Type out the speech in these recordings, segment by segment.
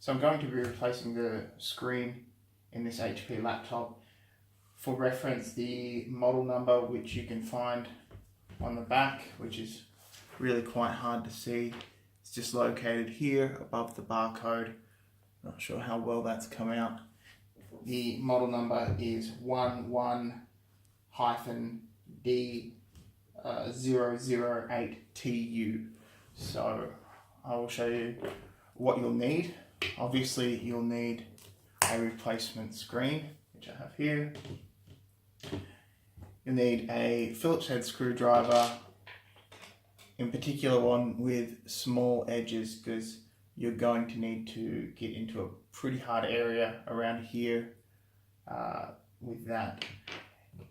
So I'm going to be replacing the screen in this HP laptop. For reference, the model number, which you can find on the back, which is really quite hard to see, it's just located here above the barcode. Not sure how well that's come out. The model number is 11-D008TU. So I will show you what you'll need. Obviously you'll need a replacement screen, which I have here. You'll need a Phillips head screwdriver, in particular one with small edges, because you're going to need to get into a pretty hard area around here with that.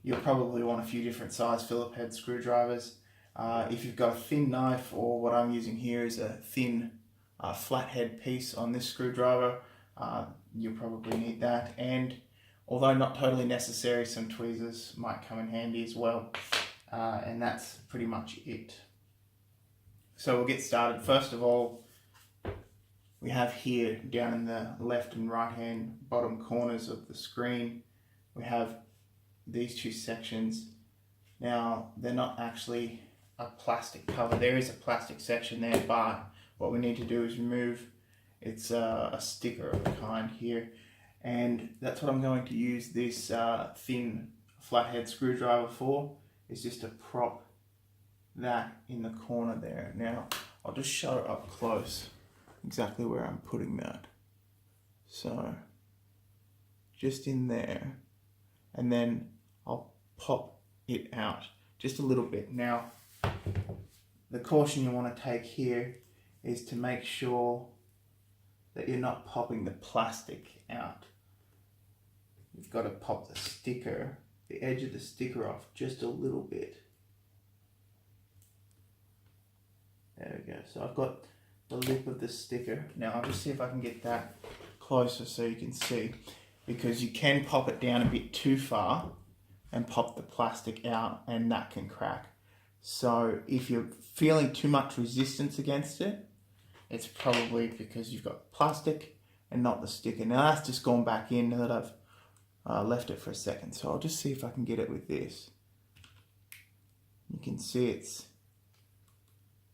You'll probably want a few different size Phillips head screwdrivers. If you've got a thin knife, or what I'm using here is a thin flathead piece on this screwdriver, you'll probably need that. And although not totally necessary, some tweezers might come in handy as well. And that's pretty much it. So we'll get started. First of all, we have here down in the left and right hand bottom corners of the screen, we have these two sections. Now they're not actually a plastic cover. There is a plastic section there, but what we need to do is remove, it's a sticker of a kind here, and that's what I'm going to use this thin flathead screwdriver for, is just to prop that in the corner there. Now I'll just show it up close exactly where I'm putting that. So just in there, and then I'll pop it out just a little bit. Now the caution you want to take here is to make sure that you're not popping the plastic out. You've got to pop the sticker, the edge of the sticker off just a little bit. There we go. So I've got the lip of the sticker. Now I'll just see if I can get that closer so you can see, because you can pop it down a bit too far and pop the plastic out, and that can crack. So if you're feeling too much resistance against it, it's probably because you've got plastic and not the sticker. Now that's just gone back in now that I've left it for a second. So I'll just see if I can get it with this. You can see it's,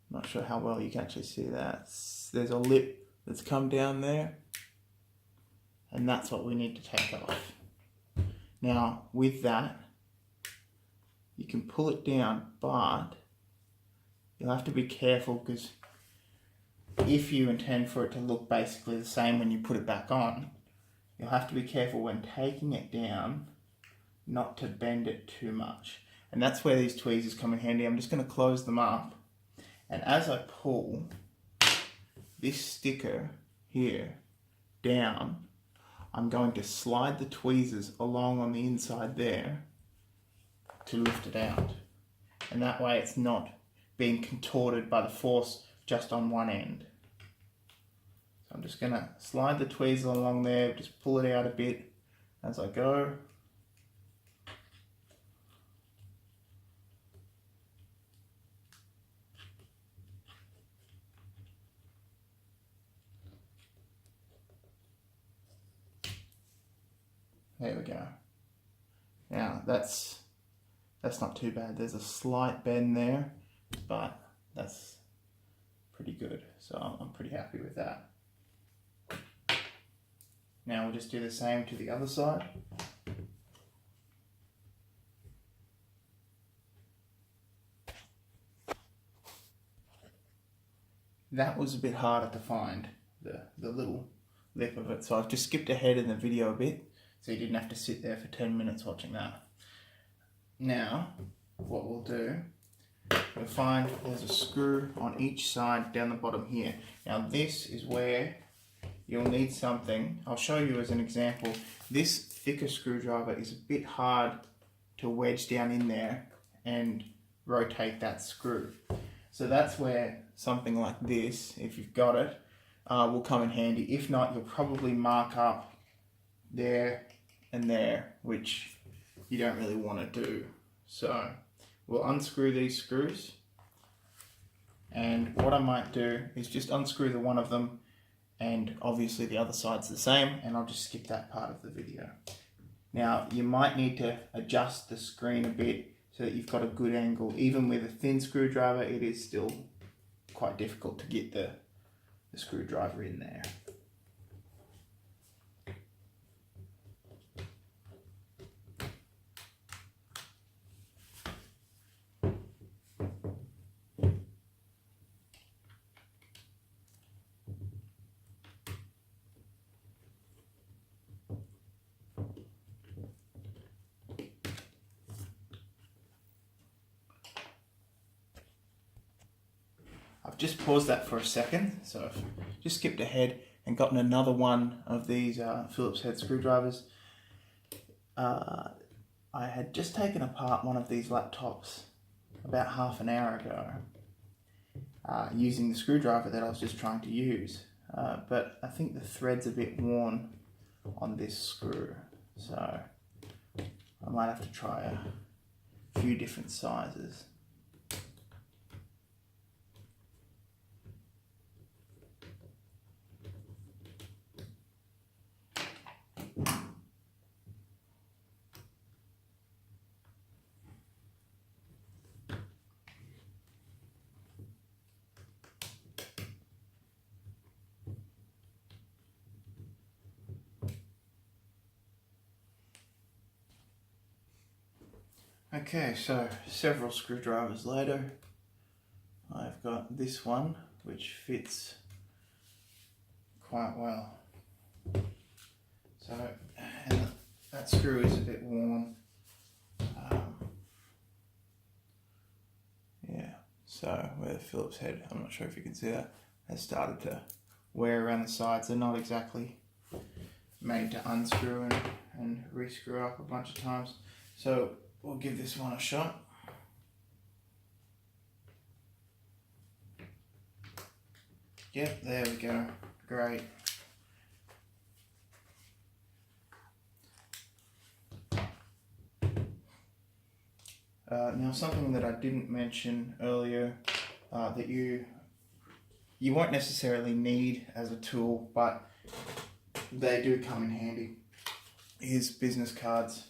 not sure how well you can actually see that. There's a lip that's come down there, and that's what we need to take off. Now with that, you can pull it down, but you'll have to be careful, because if you intend for it to look basically the same when you put it back on, you'll have to be careful when taking it down not to bend it too much. And that's where these tweezers come in handy. I'm just going to close them up, and as I pull this sticker here down, I'm going to slide the tweezers along on the inside there to lift it out. And that way it's not being contorted by the force just on one end. So I'm just going to slide the tweezers along there, just pull it out a bit as I go. There we go. Now that's not too bad. There's a slight bend there, but that's pretty good. So I'm pretty happy with that. Now we'll just do the same to the other side. That was a bit harder to find, the little lip of it. So I've just skipped ahead in the video a bit, so you didn't have to sit there for 10 minutes watching that. Now, what we'll do, we'll find there's a screw on each side down the bottom here. Now this is where you'll need something. I'll show you as an example. This thicker screwdriver is a bit hard to wedge down in there and rotate that screw. So that's where something like this, if you've got it, will come in handy. If not, you'll probably mark up there and there, which you don't really want to do. So we'll unscrew these screws, and what I might do is just unscrew the one of them and obviously the other side's the same, and I'll just skip that part of the video. Now you might need to adjust the screen a bit so that you've got a good angle. Even with a thin screwdriver, it is still quite difficult to get the screwdriver in there. I've just paused that for a second, so I've just skipped ahead and gotten another one of these Phillips head screwdrivers. I had just taken apart one of these laptops about half an hour ago using the screwdriver that I was just trying to use, but I think the thread's a bit worn on this screw, so I might have to try a few different sizes. Okay, so several screwdrivers later, I've got this one which fits quite well. So, and that screw is a bit worn. Yeah, so where the Phillips head, I'm not sure if you can see that, has started to wear around the sides. They're not exactly made to unscrew and re-screw up a bunch of times. So we'll give this one a shot. Yep, there we go. Great. Now something that I didn't mention earlier that you won't necessarily need as a tool, but they do come in handy, is business cards.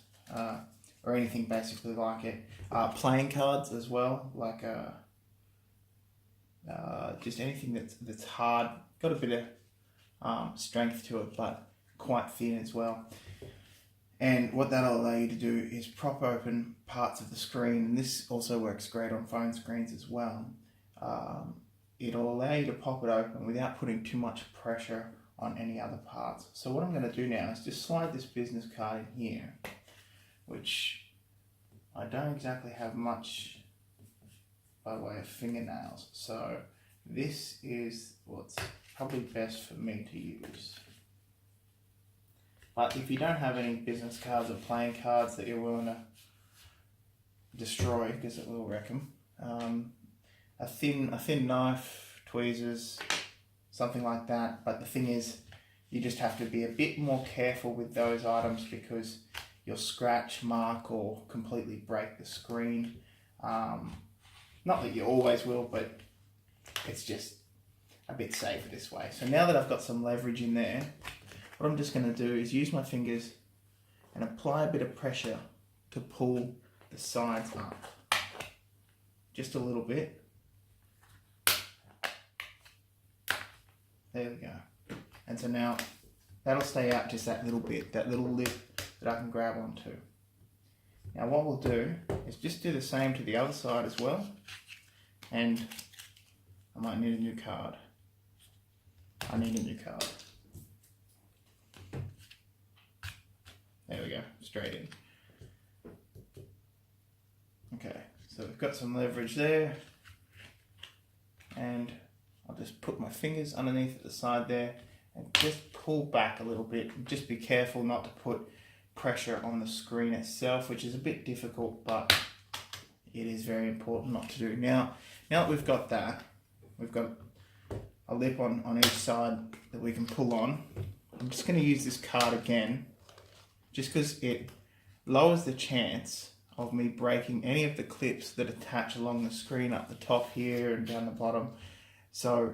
Or anything basically like it. Playing cards as well, like just anything that's hard, got a bit of strength to it, but quite thin as well. And what that'll allow you to do is prop open parts of the screen, and this also works great on phone screens as well. It'll allow you to pop it open without putting too much pressure on any other parts. So what I'm going to do now is just slide this business card in here, which I don't exactly have much by way of fingernails, so this is what's probably best for me to use. But if you don't have any business cards or playing cards that you're willing to destroy, because it will wreck them, a thin knife, tweezers, something like that. But the thing is, you just have to be a bit more careful with those items, because you'll scratch, mark, or completely break the screen. Not that you always will, but it's just a bit safer this way. So now that I've got some leverage in there, what I'm just going to do is use my fingers and apply a bit of pressure to pull the sides up. Just a little bit. There we go. And so now that'll stay out just that little bit, that little lip that I can grab onto. Now what we'll do is just do the same to the other side as well, and I might need a new card. I need a new card. There we go, straight in. Okay, so we've got some leverage there, and I'll just put my fingers underneath at the side there and just pull back a little bit. Just be careful not to put pressure on the screen itself, which is a bit difficult, but it is very important not to do. Now that we've got that, we've got a lip on each side that we can pull on. I'm just going to use this card again, just because it lowers the chance of me breaking any of the clips that attach along the screen up the top here and down the bottom. So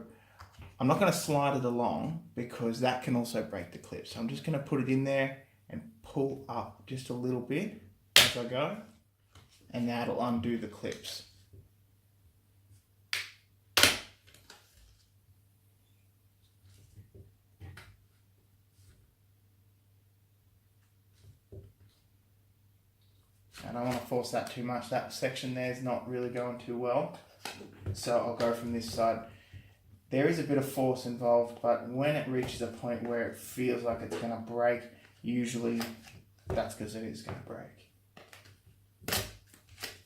I'm not going to slide it along because that can also break the clip. So I'm just going to put it in there and pull up just a little bit as I go, and that'll undo the clips. I don't want to force that too much. That section there is not really going too well. So I'll go from this side. There is a bit of force involved, but when it reaches a point where it feels like it's going to break, usually that's because it is going to break.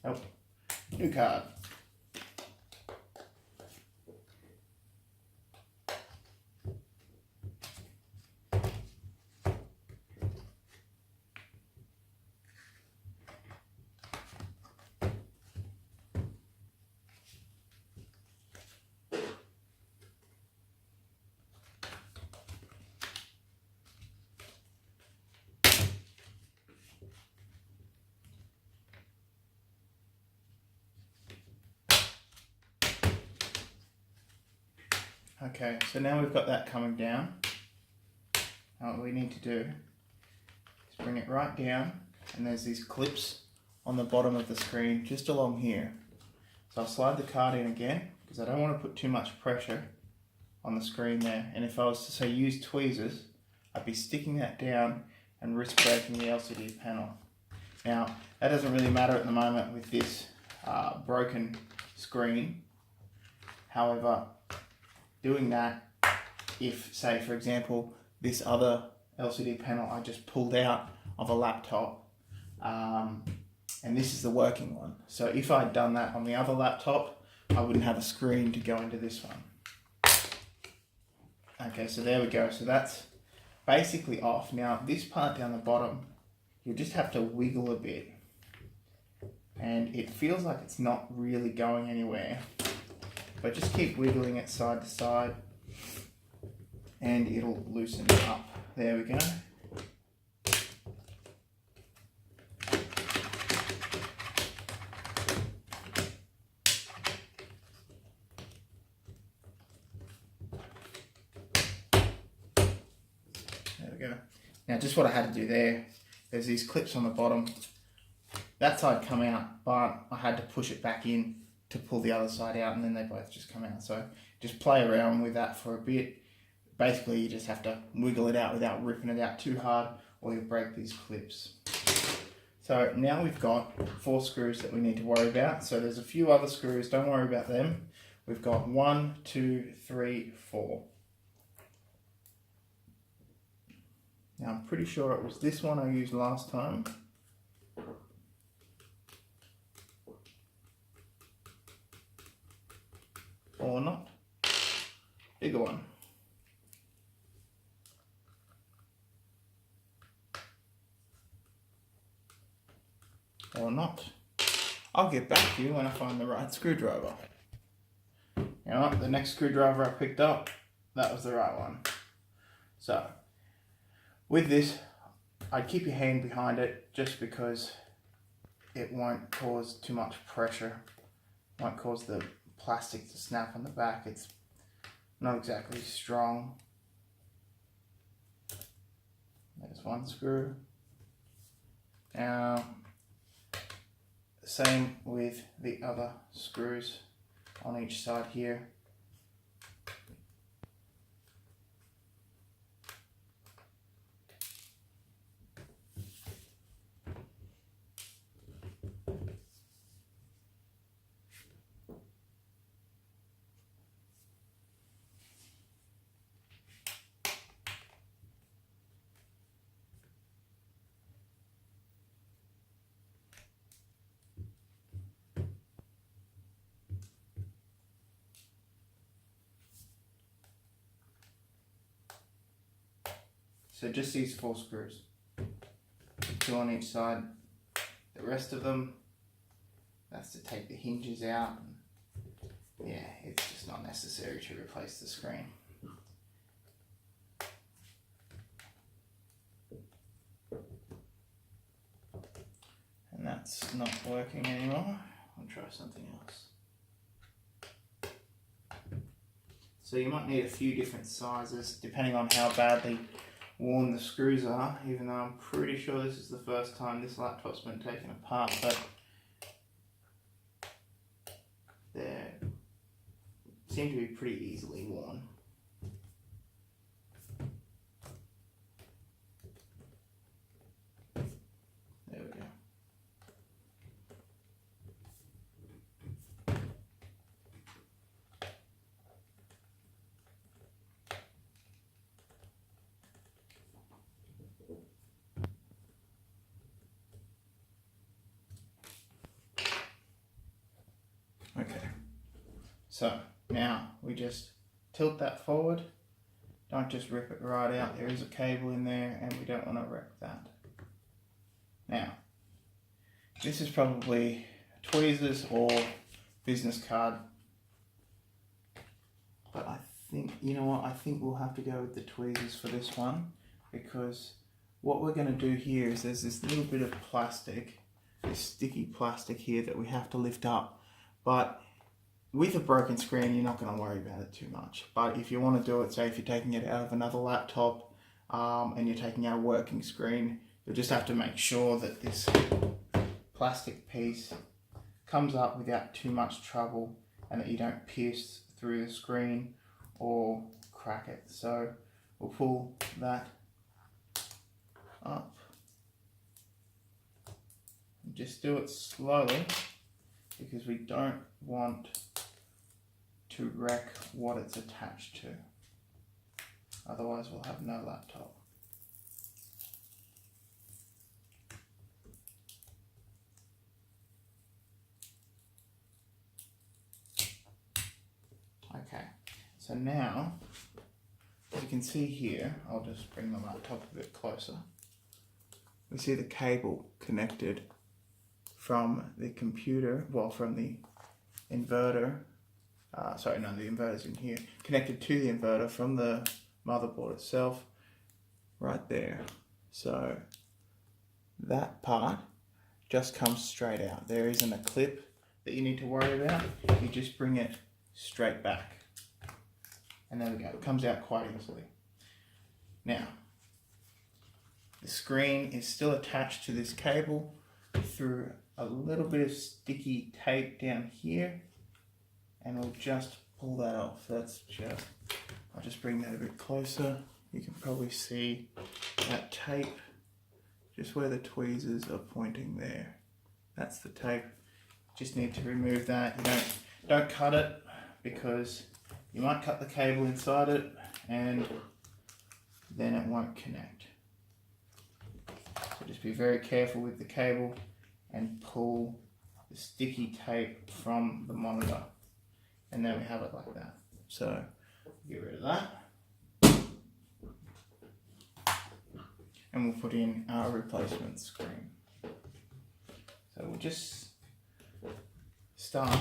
Oh, new card. Okay, so now we've got that coming down. Now what we need to do is bring it right down, and there's these clips on the bottom of the screen just along here. So I'll slide the card in again because I don't want to put too much pressure on the screen there. And if I was to say use tweezers, I'd be sticking that down and risk breaking the LCD panel. Now that doesn't really matter at the moment with this broken screen. However, doing that, if say for example this other LCD panel I just pulled out of a laptop, and this is the working one, so if I'd done that on the other laptop I wouldn't have a screen to go into this one. Okay, so there we go, so that's basically off. Now this part down the bottom, you just have to wiggle a bit, and it feels like it's not really going anywhere. But just keep wiggling it side to side and it'll loosen up. There we go. There we go. Now just what I had to do there's these clips on the bottom. That side come out, but I had to push it back in to pull the other side out, and then they both just come out. So just play around with that for a bit. Basically you just have to wiggle it out without ripping it out too hard, or you'll break these clips. So now we've got 4 screws that we need to worry about. So there's a few other screws, don't worry about them. We've got 1, 2, 3, 4. Now I'm pretty sure it was this one I used last time. Or not. Bigger one. Or not. I'll get back to you when I find the right screwdriver. You know what? The next screwdriver I picked up, that was the right one. So, with this, I'd keep your hand behind it just because it won't cause too much pressure. Won't cause the plastic to snap on the back. It's not exactly strong. There's one screw. Now, same with the other screws on each side here. So just these 4 screws, 2 on each side. The rest of them, that's to take the hinges out. Yeah, it's just not necessary to replace the screen. And that's not working anymore. I'll try something else. So you might need a few different sizes depending on how badly worn the screws are, even though I'm pretty sure this is the first time this laptop's been taken apart, but they seem to be pretty easily worn. There we go. Okay, so now we just tilt that forward. Don't just rip it right out. There is a cable in there and we don't want to wreck that. Now, this is probably tweezers or business card. But I think, you know what, I think we'll have to go with the tweezers for this one, because what we're going to do here is there's this little bit of plastic, this sticky plastic here that we have to lift up. But with a broken screen, you're not going to worry about it too much. But if you want to do it, say if you're taking it out of another laptop and you're taking out a working screen, you'll just have to make sure that this plastic piece comes up without too much trouble and that you don't pierce through the screen or crack it. So we'll pull that up. Just do it slowly, because we don't want to wreck what it's attached to. Otherwise we'll have no laptop. Okay, so now, as you can see here, I'll just bring the laptop a bit closer. We see the cable connected from the computer, well, from the inverter, the inverter's in here, connected to the inverter from the motherboard itself, right there. So that part just comes straight out. There isn't a clip that you need to worry about. You just bring it straight back. And there we go, it comes out quite easily. Now, the screen is still attached to this cable through a little bit of sticky tape down here, and we'll just pull that off. I'll just bring that a bit closer. You can probably see that tape just where the tweezers are pointing there. That's the tape. Just need to remove that. You don't cut it, because you might cut the cable inside it and then it won't connect. So just be very careful with the cable and pull the sticky tape from the monitor. And then we have it like that. So get rid of that. And we'll put in our replacement screen. So we'll just start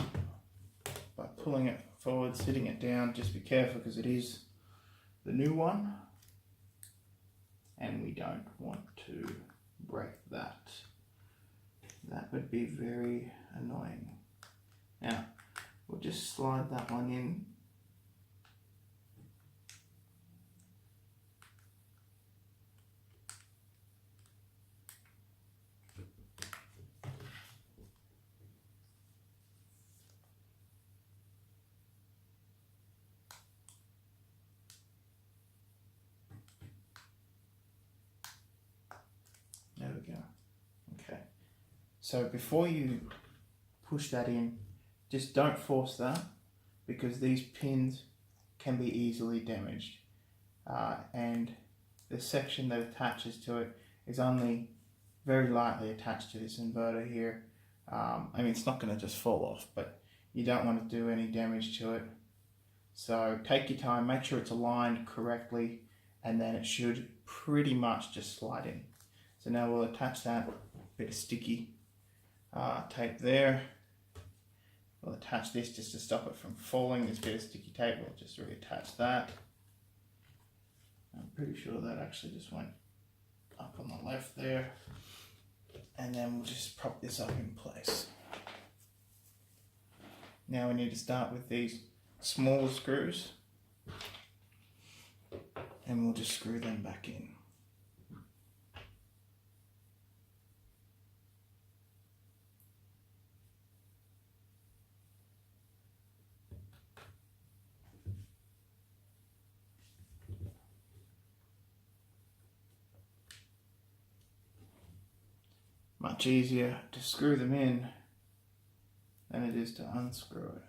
by pulling it forward, sitting it down. Just be careful, because it is the new one and we don't want to break that. That would be very annoying. Now, we'll just slide that one in. There we go. Okay. So before you push that in, just don't force that, because these pins can be easily damaged. And the section that attaches to it is only very lightly attached to this inverter here. I mean, it's not going to just fall off, but you don't want to do any damage to it. So take your time, make sure it's aligned correctly, and then it should pretty much just slide in. So now we'll attach that bit of sticky tape there. We'll attach this just to stop it from falling. This bit of sticky tape, we'll just reattach that. I'm pretty sure that actually just went up on the left there. And then we'll just prop this up in place. Now we need to start with these smaller screws. and we'll just screw them back in. Much easier to screw them in than it is to unscrew it.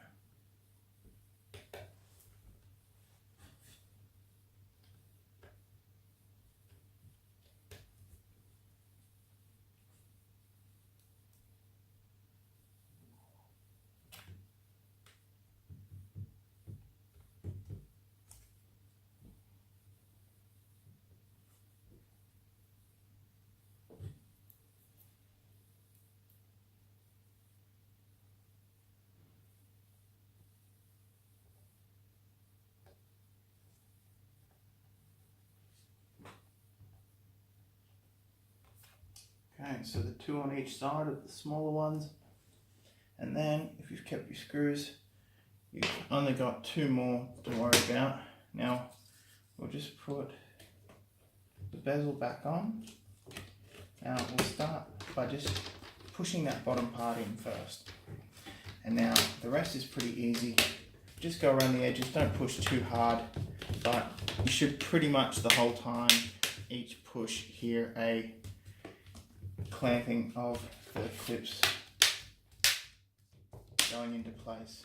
Okay, so the two on each side of the smaller ones, and then if you've kept your screws, you've only got two more to worry about. Now we'll just put the bezel back on. Now we'll start by just pushing that bottom part in first, and now the rest is pretty easy. Just go around the edges, don't push too hard, but you should pretty much the whole time each push hear a clamping of the clips going into place.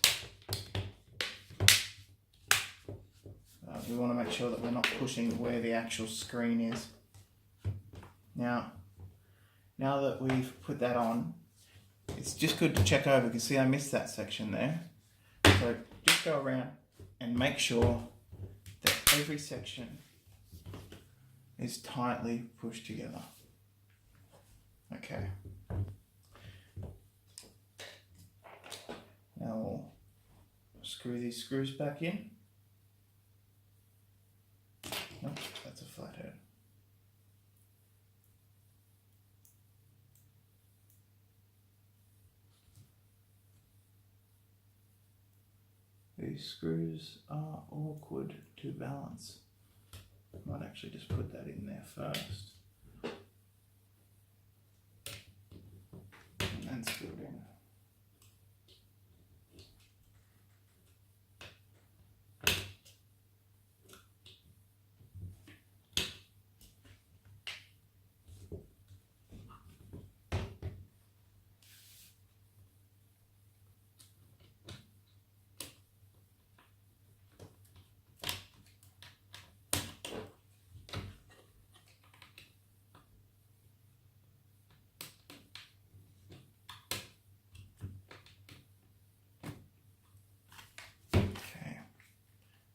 We want to make sure that we're not pushing where the actual screen is. Now that we've put that on, it's just good to check over, because see I missed that section there. So just go around and make sure that every section is tightly pushed together. Okay. Now we'll screw these screws back in. Nope, that's a flathead. These screws are awkward to balance. I might actually just put that in there first. And screw it in.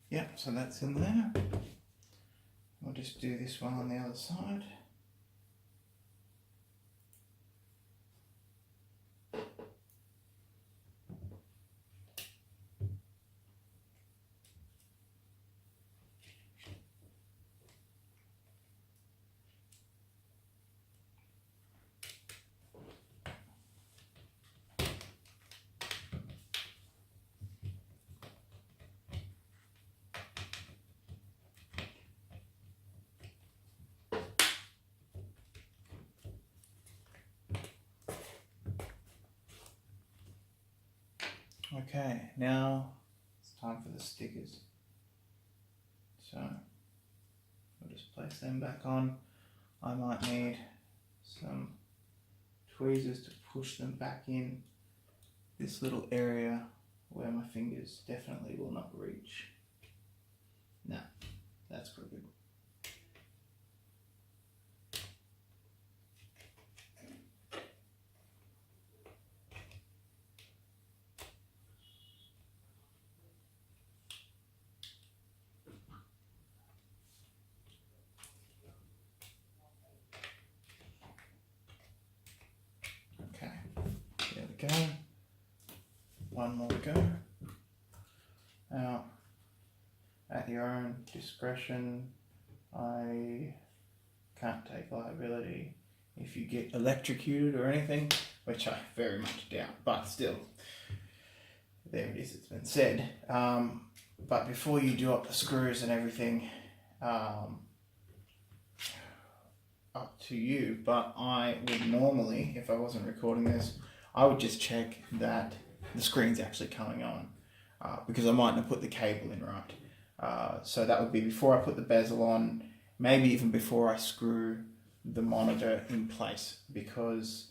Yep, so that's in there. We'll just do this one on the other side. Okay, now it's time for the stickers. So we'll just place them back on. I might need some tweezers to push them back in this little area where my fingers definitely will not reach. No, that's crooked. Go. One more to go. Now, at your own discretion, I can't take liability if you get electrocuted or anything, which I very much doubt, but still, there it is, it's been said. But before you do up the screws and everything, up to you, but I would normally, if I wasn't recording this, I would just check that the screen's actually coming on, because I might not put the cable in right. So that would be before I put the bezel on, maybe even before I screw the monitor in place, because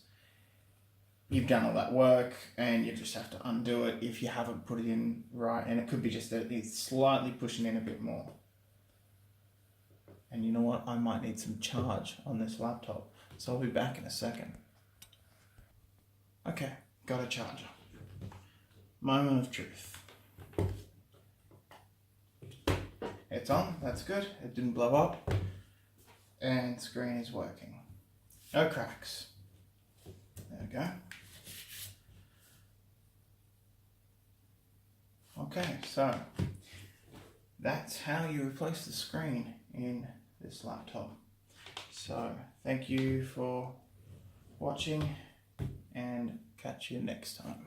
you've done all that work and you just have to undo it if you haven't put it in right, and it could be just that it's slightly pushing in a bit more. And you know what, I might need some charge on this laptop, so I'll be back in a second. Okay, got a charger. Moment of truth. It's on, that's good, it didn't blow up, and screen is working. No cracks. There we go. Okay, so that's how you replace the screen in this laptop. So thank you for watching, and catch you next time.